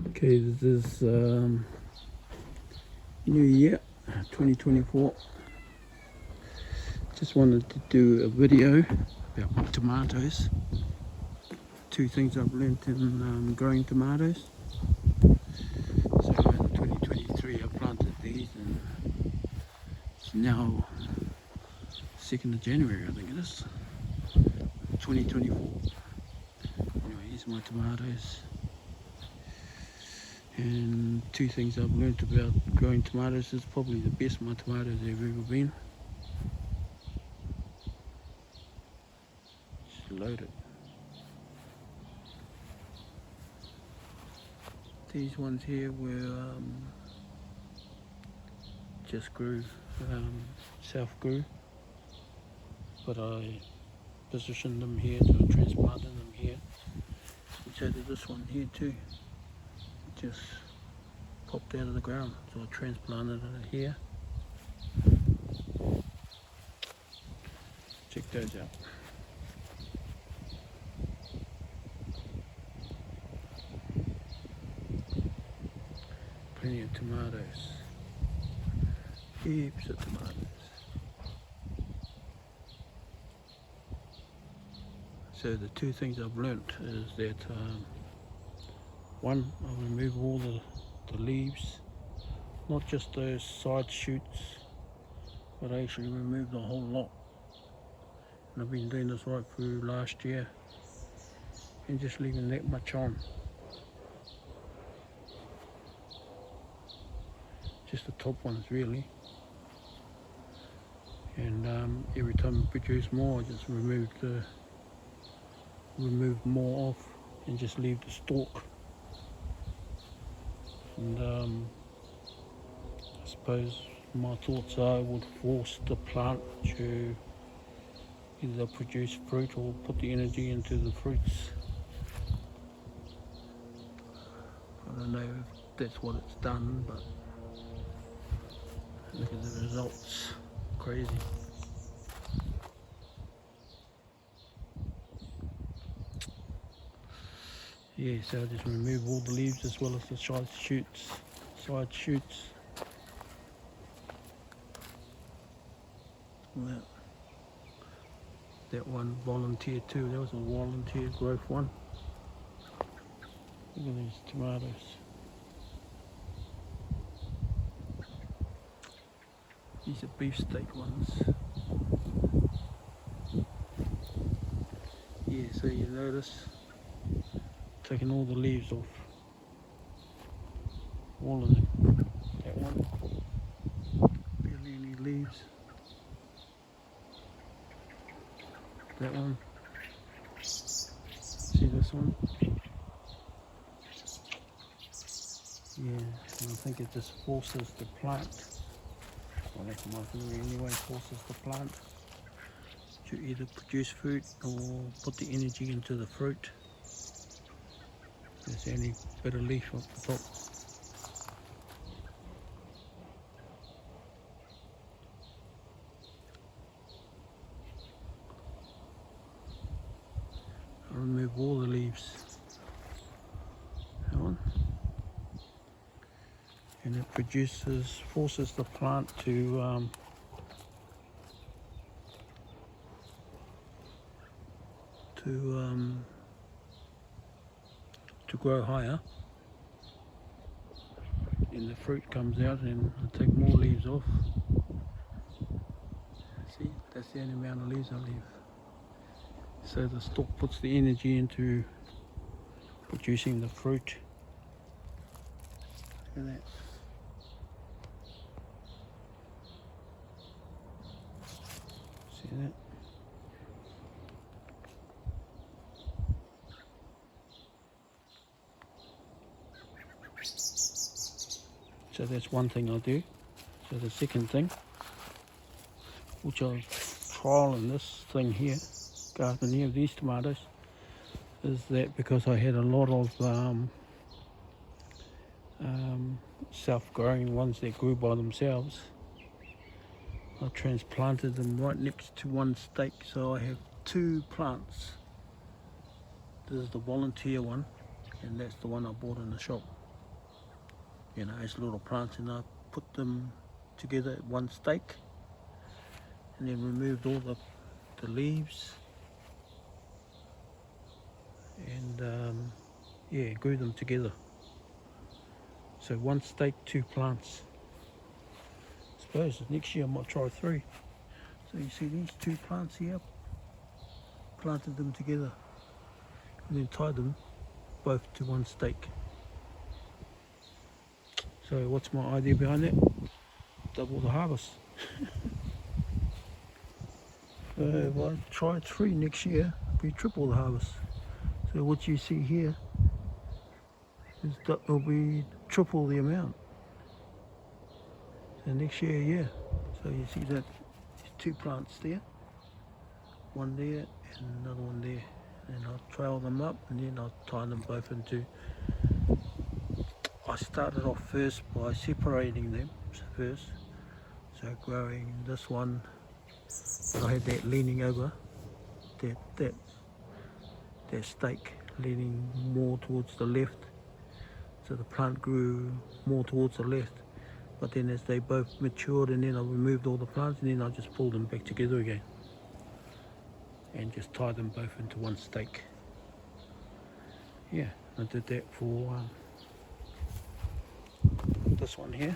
Okay, this is New Year 2024. Just wanted to do a video about my tomatoes. Two things I've learnt in growing tomatoes. So in 2023 I planted these, and it's now 2nd of January, I think it is, 2024. Anyway, here's my tomatoes. And two things I've learnt about growing tomatoes is probably the best my tomatoes have ever been. Just load it. These ones here were just grew, self-grew, but I positioned them here, so I transplanted them here. And so did this one here too. It just popped out of the ground, so I transplanted it here. Check those out. Plenty of tomatoes. Heaps of tomatoes. So the two things I've learnt is that one, I'll remove all the leaves, not just those side shoots, but I actually remove the whole lot. And I've been doing this right through last year and just leaving that much on. Just the top ones really. And every time I produce more, I just remove more off and just leave the stalk. And I suppose my thoughts are I would force the plant to either produce fruit or put the energy into the fruits. I don't know if that's what it's done, but look at the results. Crazy. Yeah, so I just remove all the leaves as well as the side shoots. That one volunteer too. That was a volunteer growth one. Look at these tomatoes. These are beefsteak ones. Yeah, so you notice taking all the leaves off. All of them. That one. Barely any leaves. That one. See this one? Yeah, and I think it just forces the plant, well that's my theory anyway, forces the plant to either produce fruit or put the energy into the fruit. There's the only bit of leaf up the top. I remove all the leaves. That one. And it forces the plant to grow higher, and the fruit comes out, and I take more leaves off. See, that's the only amount of leaves I leave. So the stalk puts the energy into producing the fruit. Look at that. See that? So that's one thing I do. So the second thing, which I was trialing this thing here, garden here, these tomatoes, is that because I had a lot of self-growing ones that grew by themselves, I transplanted them right next to one stake, so I have two plants. This is the volunteer one, and that's the one I bought in the shop. you know, as little plants, and I put them together at one stake, and then removed all the leaves, and yeah, grew them together. So one stake, two plants. I suppose next year I might try 3. So you see these 2 plants here, planted them together and then tied them both to one stake. So what's my idea behind it? Double the harvest. So if I try 3 next year, we triple the harvest. So what you see here is that will be triple the amount. So next year, yeah. So you see that there's 2 plants there, one there and another one there. And I'll trail them up and then I'll tie them both into. I started off first by separating them first. So growing this one, I had that leaning over, that stake leaning more towards the left. So the plant grew more towards the left. But then as they both matured, and then I removed all the plants, and then I just pulled them back together again. And just tied them both into one stake. Yeah, I did that for this one here.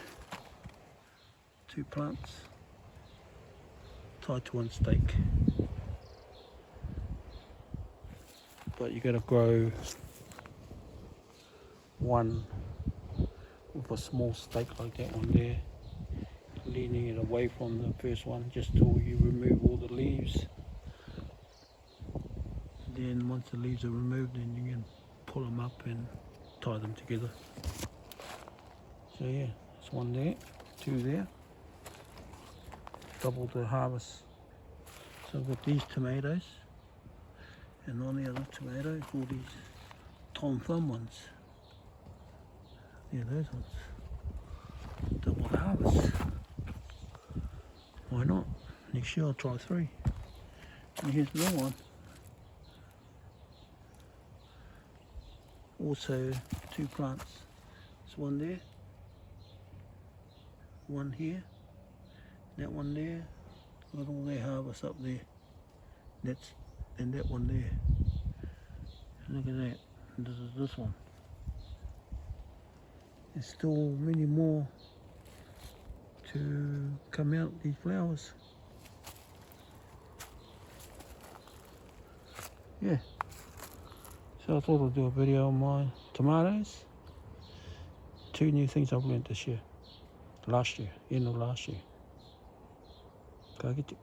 2 plants tied to one stake. But you gotta grow one with a small stake like that one there, leaning it away from the first one just till you remove all the leaves. Then once the leaves are removed, then you can pull them up and tie them together. So yeah, there's 1 there, 2 there, double the harvest. So I've got these tomatoes, and on the other tomatoes, all these Tom Thumb ones. Yeah, those ones. Double the harvest. Why not? Next year I'll try 3. And here's another one. Also 2 plants. There's 1 there, 1 here, that one there, got all their harvest up there. And that one there. And look at that. And this is this one. There's still many more to come out, these flowers. Yeah. So I thought I'd do a video on my tomatoes. 2 new things I've learnt this year. Last year, end of last year. Go get it.